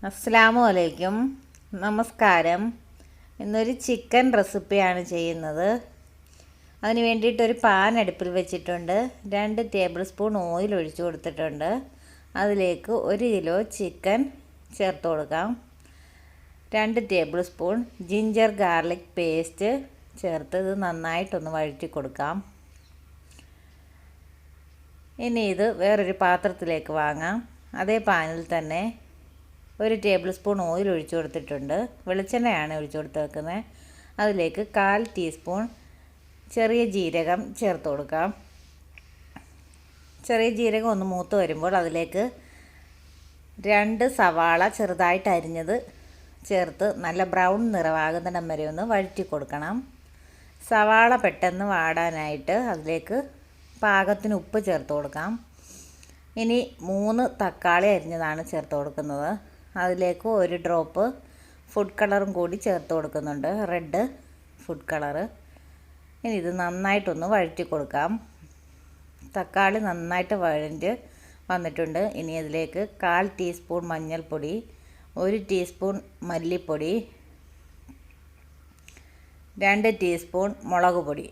അസ്സലാമു അലൈക്കും. നമസ്കാരം. ഇന്നൊരു ചിക്കൻ റെസിപ്പിയാണ് ചെയ്യുന്നത്. അതിന് വേണ്ടിയിട്ടൊരു പാൻ അടുപ്പിൽ വെച്ചിട്ടുണ്ട്. 2 ടേബിൾ സ്പൂൺ ഓയിൽ ഒഴിച്ചു കൊടുത്തിട്ടുണ്ട്. അതിലേക്ക് 1 കിലോ ചിക്കൻ ചേർത്ത് കൊടുക്കാം. 2 table spoon ginger garlic paste ചേർത്ത് ഇത് നന്നായിട്ടൊന്ന് വഴറ്റി കൊടുക്കാം. ഇനി ഇത് വേറൊരു പാത്രത്തിലേക്ക് വാങ്ങാം. അതേ പാനിൽ തന്നെ 1 ടേബിൾ സ്പൂൺ ഓയിൽ ഒഴിച്ചു കൊടുത്തിട്ടുണ്ട്. വെളിച്ചെണ്ണയാണ് ഒഴിച്ചു കൊടുത്തേക്കുന്നത്. അതിലേക്ക് 1/4 ടീസ്പൂൺ ചെറിയ ജീരകം ചേർത്ത് കൊടുക്കാം. ചെറിയ ജീരകം ഒന്ന് മൂത്ത് വരുമ്പോൾ അതിലേക്ക് 2 സവാള ചെറുതായിട്ട് അരിഞ്ഞത് ചേർത്ത് നല്ല ബ്രൗൺ നിറമാകുന്നിടം വരെ ഒന്ന് വഴറ്റി കൊടുക്കണം. സവാള പെട്ടെന്ന് വാടാനായിട്ട് അതിലേക്ക് പാകത്തിന് ഉപ്പ് ചേർത്ത് കൊടുക്കാം. ഇനി 3 തക്കാളി അരിഞ്ഞതാണ് ചേർത്ത് കൊടുക്കുന്നത്. അതിലേക്ക് 1 ഡ്രോപ്പ് ഫുഡ് കളറും കൂടി ചേർത്ത് കൊടുക്കുന്നുണ്ട്, റെഡ് ഫുഡ് കളറ്. ഇനി ഇത് നന്നായിട്ടൊന്ന് വഴറ്റി കൊടുക്കാം. തക്കാളി നന്നായിട്ട് വഴഞ്ഞ് വന്നിട്ടുണ്ട്. ഇനി അതിലേക്ക് 1/4 ടീസ്പൂൺ മഞ്ഞൾപ്പൊടി, 1 ടീസ്പൂൺ മല്ലിപ്പൊടി, 2 ടീസ്പൂൺ മുളക് പൊടി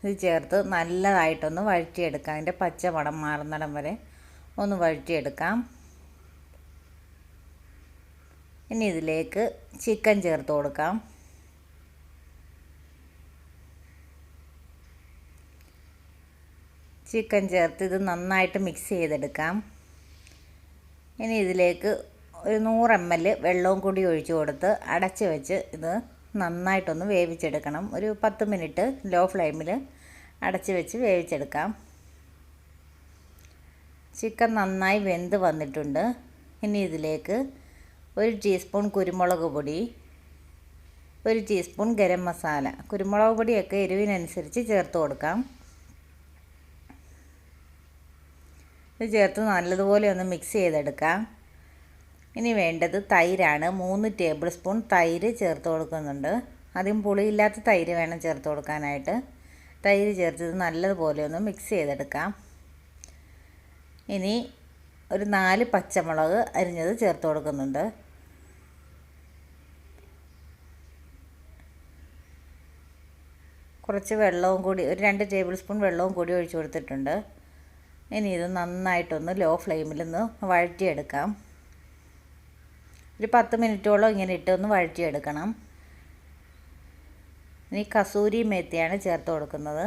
ഇത് ചേർത്ത് നല്ലതായിട്ടൊന്ന് വഴറ്റിയെടുക്കാം. അതിൻ്റെ പച്ച മണം മാറുന്നിടം വരെ ഒന്ന് വഴറ്റിയെടുക്കാം. ഇനി ഇതിലേക്ക് ചിക്കൻ ചേർത്ത് കൊടുക്കാം. ചിക്കൻ ചേർത്ത് ഇത് നന്നായിട്ട് മിക്സ് ചെയ്തെടുക്കാം. ഇനി ഇതിലേക്ക് ഒരു 100 ml വെള്ളവും കൂടി ഒഴിച്ചു കൊടുത്ത് അടച്ച് വെച്ച് ഇത് നന്നായിട്ടൊന്ന് വേവിച്ചെടുക്കണം. ഒരു 10 മിനിറ്റ് ലോ ഫ്ലെയിമിൽ അടച്ച് വെച്ച് വേവിച്ചെടുക്കാം. ചിക്കൻ നന്നായി വെന്ത് വന്നിട്ടുണ്ട്. ഇനി ഇതിലേക്ക് 1 ടീസ്പൂൺ കുരുമുളക് പൊടി, 1 ടീസ്പൂൺ ഗരം മസാല. കുരുമുളക് പൊടിയൊക്കെ എരിവിനനുസരിച്ച് ചേർത്ത് കൊടുക്കാം. ഇത് ചേർത്ത് നല്ലതുപോലെ ഒന്ന് മിക്സ് ചെയ്തെടുക്കാം. ഇനി വേണ്ടത് തൈരാണ്. 3 ടേബിൾ സ്പൂൺ തൈര് ചേർത്ത് കൊടുക്കുന്നുണ്ട്. അധികം പുളിയില്ലാത്ത തൈര് വേണം ചേർത്ത് കൊടുക്കാനായിട്ട്. തൈര് ചേർത്ത് ഇത് നല്ലതുപോലെ ഒന്ന് മിക്സ് ചെയ്തെടുക്കാം. ഇനി ഒരു 4 പച്ചമുളക് അരിഞ്ഞത് ചേർത്ത് കൊടുക്കുന്നുണ്ട്. കുറച്ച് വെള്ളവും കൂടി, ഒരു 2 ടേബിൾ സ്പൂൺ വെള്ളവും കൂടി ഒഴിച്ചു കൊടുത്തിട്ടുണ്ട്. ഇനി ഇത് നന്നായിട്ടൊന്ന് ലോ ഫ്ലെയിമിൽ ഒന്ന് വഴറ്റിയെടുക്കാം. ഒരു 10 മിനിറ്റോളം ഇങ്ങനെ ഇട്ടൊന്ന് വഴറ്റിയെടുക്കണം. ഇനി കസൂരി മേത്തിയാണ് ചേർത്ത് കൊടുക്കുന്നത്.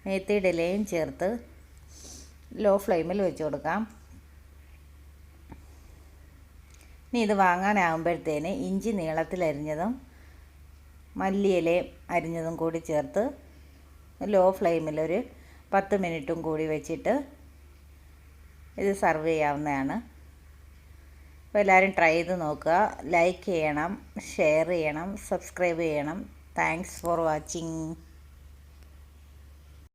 മേത്തിയുടെ ഇലയും ചേർത്ത് ലോ ഫ്ലെയിമിൽ വെച്ച് കൊടുക്കാം. ഇനി ഇത് വാങ്ങാനാകുമ്പോഴത്തേന് ഇഞ്ചി നീളത്തിലരിഞ്ഞതും മല്ലിയിലയും അരിഞ്ഞതും കൂടി ചേർത്ത് ലോ ഫ്ലെയിമിൽ ഒരു 10 മിനിറ്റും കൂടി വെച്ചിട്ട് ഇത് സർവ് ചെയ്യാവുന്നതാണ്. അപ്പോൾ എല്ലാവരും ട്രൈ ചെയ്ത് നോക്കുക. ലൈക്ക് ചെയ്യണം, ഷെയർ ചെയ്യണം, സബ്സ്ക്രൈബ് ചെയ്യണം. Thanks for watching.